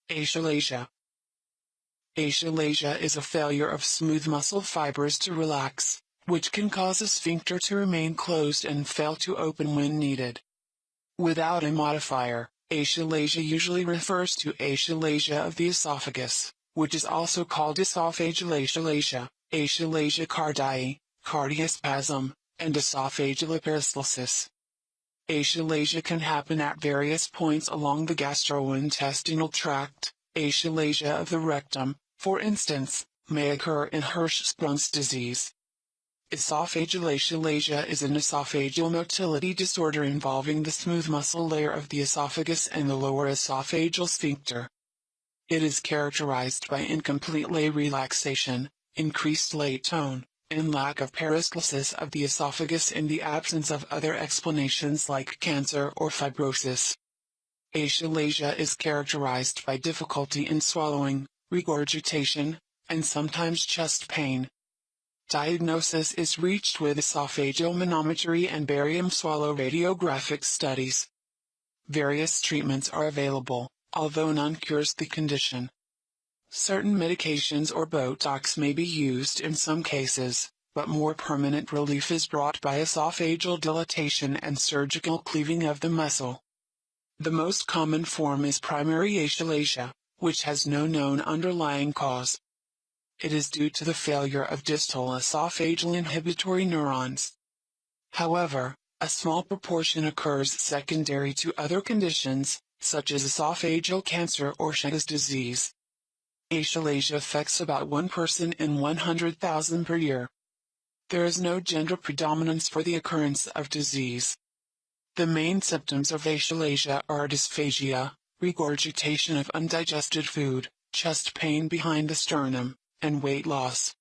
Achalasia. Achalasia is a failure of smooth muscle fibers to relax, which can cause a sphincter to remain closed and fail to open when needed. Without a modifier, achalasia usually refers to achalasia of the esophagus, which is also called esophageal achalasia, achalasia cardiae, cardiospasm, and esophageal peristalsis. Achalasia can happen at various points along the gastrointestinal tract. Achalasia of the rectum, for instance, may occur in Hirschsprung's disease. Esophageal achalasia is an esophageal motility disorder involving the smooth muscle layer of the esophagus and the lower esophageal sphincter. It is characterized by incomplete lay relaxation, increased lay tone, and lack of peristalsis of the esophagus in the absence of other explanations like cancer or fibrosis. Achalasia is characterized by difficulty in swallowing, regurgitation, and sometimes chest pain. Diagnosis is reached with esophageal manometry and barium swallow radiographic studies. Various treatments are available, although none cures the condition. Certain medications or Botox may be used in some cases, but more permanent relief is brought by esophageal dilatation and surgical cleaving of the muscle. The most common form is primary achalasia, which has no known underlying cause. It is due to the failure of distal esophageal inhibitory neurons. However, a small proportion occurs secondary to other conditions, such as esophageal cancer or Chagas disease. Achalasia affects about 1 person in 100,000 per year. There is no gender predominance for the occurrence of disease. The main symptoms of achalasia are dysphagia, regurgitation of undigested food, chest pain behind the sternum, and weight loss.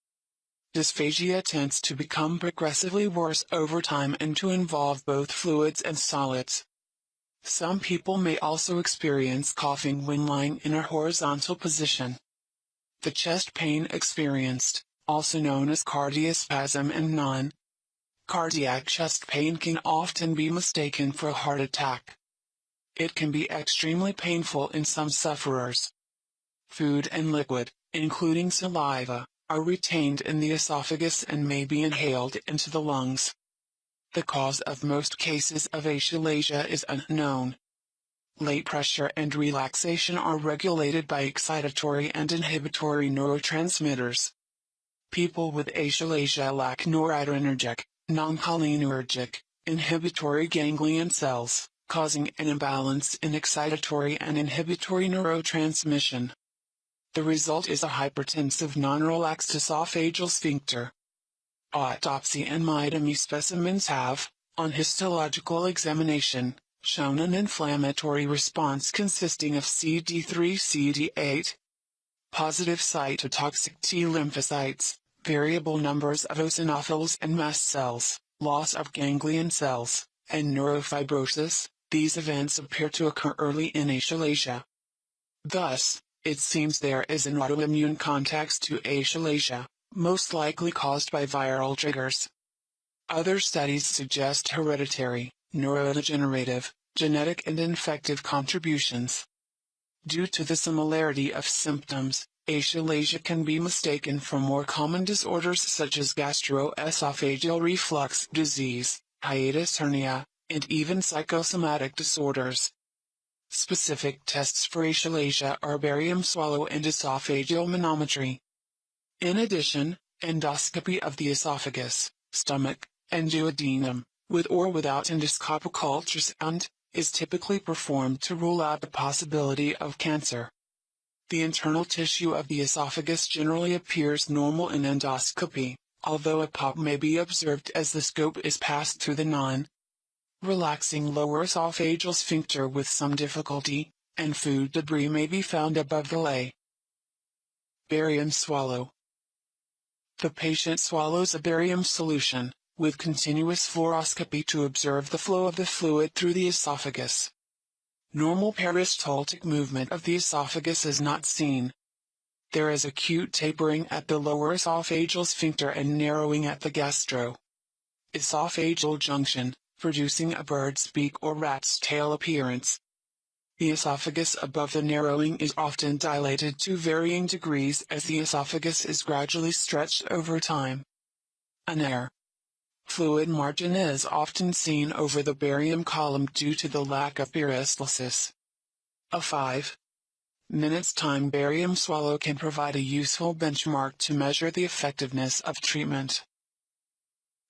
Dysphagia tends to become progressively worse over time and to involve both fluids and solids. Some people may also experience coughing when lying in a horizontal position. The chest pain experienced, also known as cardiospasm and non-cardiac chest pain, can often be mistaken for a heart attack. It can be extremely painful in some sufferers. Food and liquid, including saliva, are retained in the esophagus and may be inhaled into the lungs. The cause of most cases of achalasia is unknown. Late pressure and relaxation are regulated by excitatory and inhibitory neurotransmitters. People with achalasia lack noradrenergic, non-cholinergic, inhibitory ganglion cells, causing an imbalance in excitatory and inhibitory neurotransmission. The result is a hypertensive non-relaxed esophageal sphincter. Autopsy and myotomy specimens have, on histological examination, shown an inflammatory response consisting of CD3-CD8, positive cytotoxic T lymphocytes, variable numbers of eosinophils and mast cells, loss of ganglion cells, and neurofibrosis. These events appear to occur early in achalasia. Thus, it seems there is an autoimmune context to achalasia, most likely caused by viral triggers. Other studies suggest hereditary, neurodegenerative, genetic and infective contributions. Due to the similarity of symptoms, achalasia can be mistaken for more common disorders such as gastroesophageal reflux disease, hiatus hernia, and even psychosomatic disorders. Specific tests for achalasia are barium swallow and esophageal manometry. In addition, endoscopy of the esophagus, stomach, and duodenum, with or without endoscopic ultrasound, is typically performed to rule out the possibility of cancer. The internal tissue of the esophagus generally appears normal in endoscopy, although a pop may be observed as the scope is passed through the non-relaxing lower esophageal sphincter with some difficulty, and food debris may be found above the lay. Barium swallow. The patient swallows a barium solution, with continuous fluoroscopy to observe the flow of the fluid through the esophagus. Normal peristaltic movement of the esophagus is not seen. There is acute tapering at the lower esophageal sphincter and narrowing at the gastro-esophageal junction, producing a bird's beak or rat's tail appearance. The esophagus above the narrowing is often dilated to varying degrees as the esophagus is gradually stretched over time. An air fluid margin is often seen over the barium column due to the lack of peristalsis. A 5 minutes time barium swallow can provide a useful benchmark to measure the effectiveness of treatment.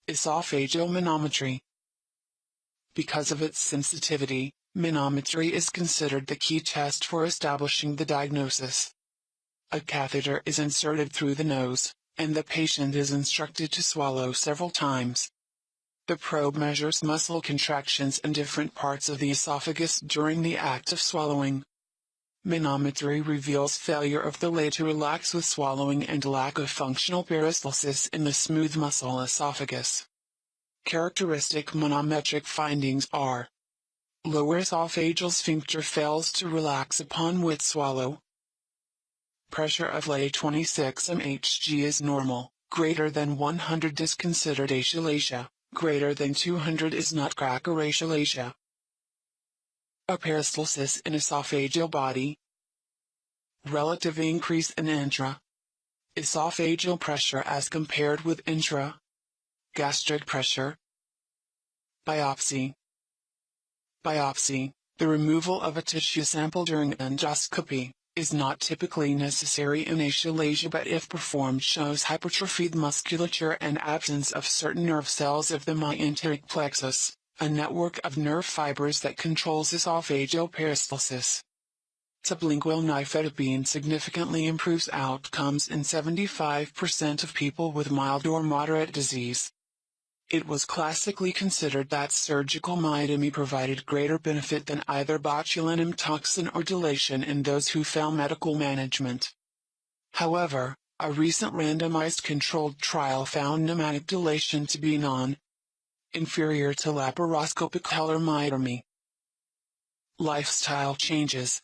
Esophageal manometry. Because of its sensitivity, manometry is considered the key test for establishing the diagnosis. A catheter is inserted through the nose, and the patient is instructed to swallow several times. The probe measures muscle contractions in different parts of the esophagus during the act of swallowing. Manometry reveals failure of the lid to relax with swallowing and lack of functional peristalsis in the smooth muscle esophagus. Characteristic manometric findings are: lower esophageal sphincter fails to relax upon wet swallow. Pressure of lay 26 mHg is normal, greater than 100 is considered achalasia, greater than 200 is nutcracker achalasia. A peristalsis in esophageal body. Relative increase in intra-esophageal pressure as compared with intra-gastric pressure. Biopsy. Biopsy, the removal of a tissue sample during endoscopy, is not typically necessary in achalasia but if performed shows hypertrophied musculature and absence of certain nerve cells of the myenteric plexus, a network of nerve fibers that controls esophageal peristalsis. Sublingual nifedipine significantly improves outcomes in 75% of people with mild or moderate disease. It was classically considered that surgical myotomy provided greater benefit than either botulinum toxin or dilation in those who fail medical management. However, a recent randomized controlled trial found pneumatic dilation to be inferior to laparoscopic Heller myotomy. Lifestyle changes.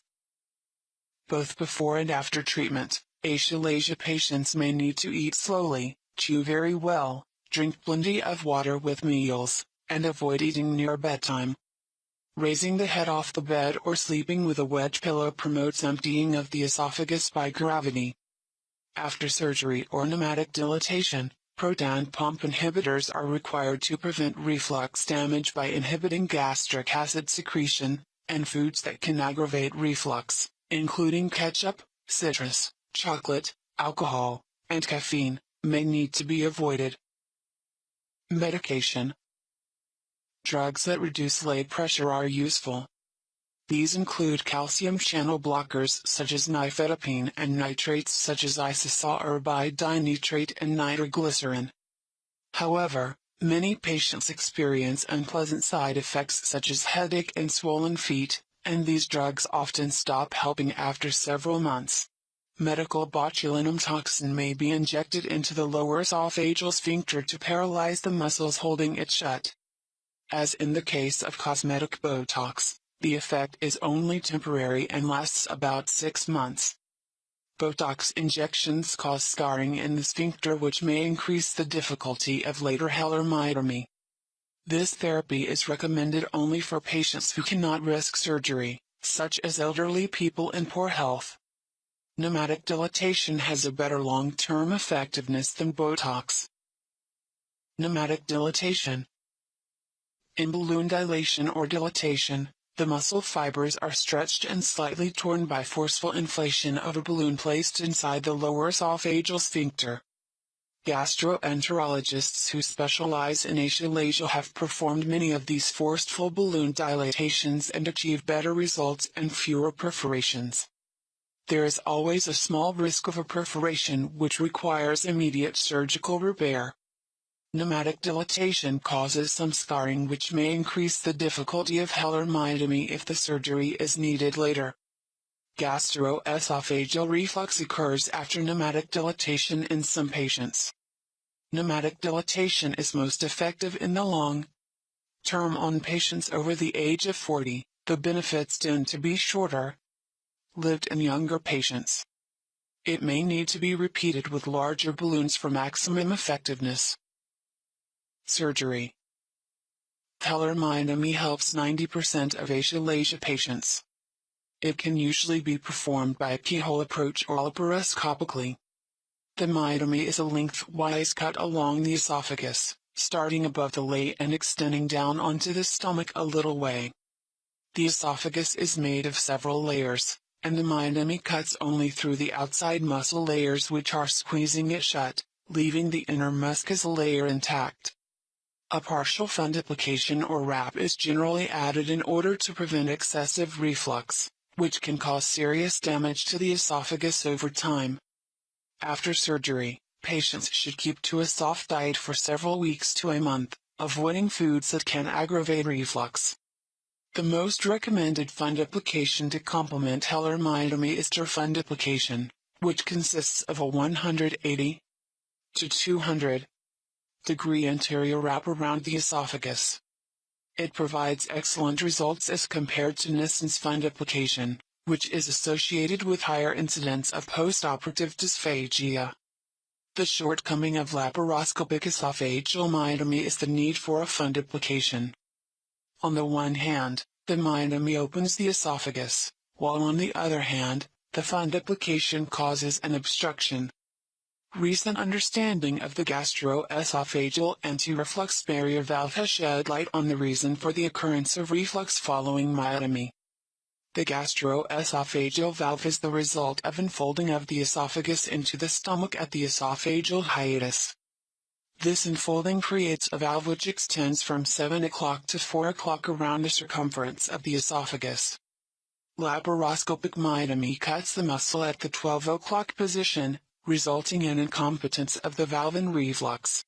Both before and after treatment, achalasia patients may need to eat slowly, chew very well, drink plenty of water with meals, and avoid eating near bedtime. Raising the head off the bed or sleeping with a wedge pillow promotes emptying of the esophagus by gravity. After surgery or pneumatic dilatation, proton pump inhibitors are required to prevent reflux damage by inhibiting gastric acid secretion, and foods that can aggravate reflux, including ketchup, citrus, chocolate, alcohol, and caffeine, may need to be avoided. Medication. Drugs that reduce blood pressure are useful. These include calcium channel blockers such as nifedipine and nitrates such as isosarbide dinitrate and nitroglycerin. However, many patients experience unpleasant side effects such as headache and swollen feet, and these drugs often stop helping after several months. Medical botulinum toxin may be injected into the lower esophageal sphincter to paralyze the muscles holding it shut. As in the case of cosmetic Botox, the effect is only temporary and lasts about 6 months. Botox injections cause scarring in the sphincter which may increase the difficulty of later Heller myotomy. This therapy is recommended only for patients who cannot risk surgery, such as elderly people in poor health. Pneumatic dilatation has a better long-term effectiveness than Botox. Pneumatic dilatation. In balloon dilation or dilatation, the muscle fibers are stretched and slightly torn by forceful inflation of a balloon placed inside the lower esophageal sphincter. Gastroenterologists who specialize in achalasia have performed many of these forceful balloon dilatations and achieved better results and fewer perforations. There is always a small risk of a perforation which requires immediate surgical repair. Pneumatic dilatation causes some scarring which may increase the difficulty of Heller myotomy if the surgery is needed later. Gastroesophageal reflux occurs after pneumatic dilatation in some patients. Pneumatic dilatation is most effective in the long term on patients over the age of 40. The benefits tend to be shorter lived in younger patients. It may need to be repeated with larger balloons for maximum effectiveness. Surgery. Heller myotomy helps 90% of achalasia patients. It can usually be performed by a keyhole approach or laparoscopically. The myotomy is a lengthwise cut along the esophagus, starting above the lay and extending down onto the stomach a little way. The esophagus is made of several layers, and the myotomy cuts only through the outside muscle layers which are squeezing it shut, leaving the inner mucous layer intact. A partial fundoplication or wrap is generally added in order to prevent excessive reflux, which can cause serious damage to the esophagus over time. After surgery, patients should keep to a soft diet for several weeks to a month, avoiding foods that can aggravate reflux. The most recommended fundoplication to complement Heller myotomy is TER fundoplication, which consists of a 180 to 200 degree anterior wrap around the esophagus. It provides excellent results as compared to Nissen's fundoplication, which is associated with higher incidence of postoperative dysphagia. The shortcoming of laparoscopic esophageal myotomy is the need for a fundoplication. On the one hand, the myotomy opens the esophagus, while on the other hand, the fundoplication causes an obstruction. Recent understanding of the gastroesophageal anti-reflux barrier valve has shed light on the reason for the occurrence of reflux following myotomy. The gastroesophageal valve is the result of enfolding of the esophagus into the stomach at the esophageal hiatus. This enfolding creates a valve which extends from 7 o'clock to 4 o'clock around the circumference of the esophagus. Laparoscopic myotomy cuts the muscle at the 12 o'clock position, resulting in incompetence of the valve and reflux.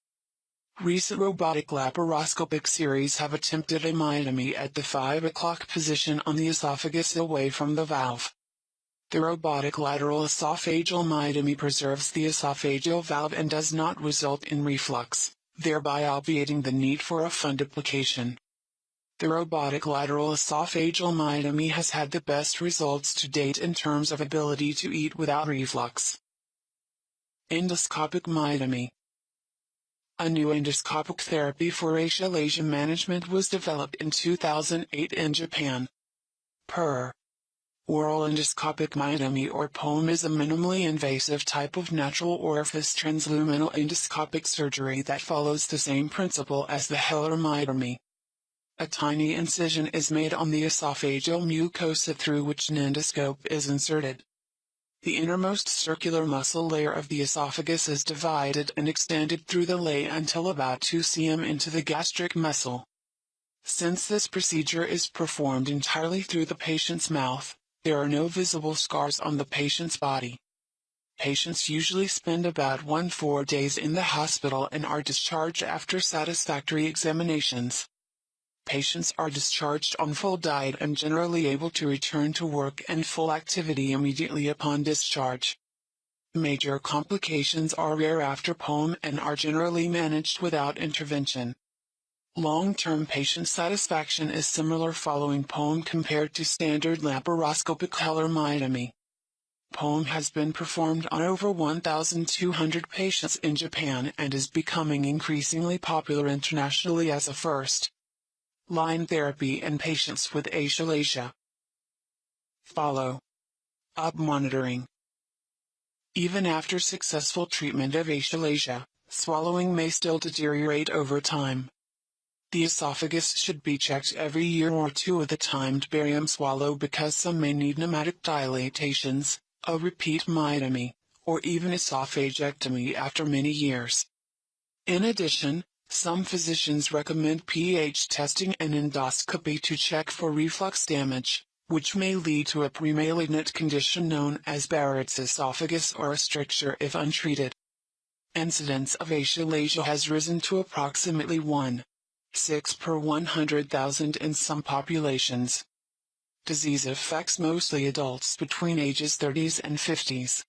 Recent robotic laparoscopic series have attempted a myotomy at the 5 o'clock position on the esophagus away from the valve. The robotic lateral esophageal myotomy preserves the esophageal valve and does not result in reflux, thereby obviating the need for a fundoplication. The robotic lateral esophageal myotomy has had the best results to date in terms of ability to eat without reflux. Endoscopic myotomy. A new endoscopic therapy for achalasia management was developed in 2008 in Japan. PER. Oral endoscopic myotomy or POEM is a minimally invasive type of natural orifice transluminal endoscopic surgery that follows the same principle as the Heller myotomy. A tiny incision is made on the esophageal mucosa through which an endoscope is inserted. The innermost circular muscle layer of the esophagus is divided and extended through the lay until about 2 cm into the gastric muscle. Since this procedure is performed entirely through the patient's mouth, there are no visible scars on the patient's body. Patients usually spend about 1-4 days in the hospital and are discharged after satisfactory examinations. Patients are discharged on full diet and generally able to return to work and full activity immediately upon discharge. Major complications are rare after POEM and are generally managed without intervention. Long-term patient satisfaction is similar following POEM compared to standard laparoscopic Heller myotomy. POEM has been performed on over 1,200 patients in Japan and is becoming increasingly popular internationally as a first-line therapy in patients with achalasia. Follow-up monitoring. Even after successful treatment of achalasia, swallowing may still deteriorate over time. The esophagus should be checked every year or two with a timed barium swallow because some may need pneumatic dilatations, a repeat myotomy, or even esophagectomy after many years. In addition, some physicians recommend pH testing and endoscopy to check for reflux damage, which may lead to a premalignant condition known as Barrett's esophagus or a stricture if untreated. Incidence of achalasia has risen to approximately 1.6 per 100,000 in some populations. Disease affects mostly adults between ages 30s and 50s.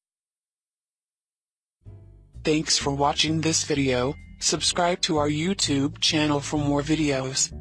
Thanks for watching this video. Subscribe to our YouTube channel for more videos.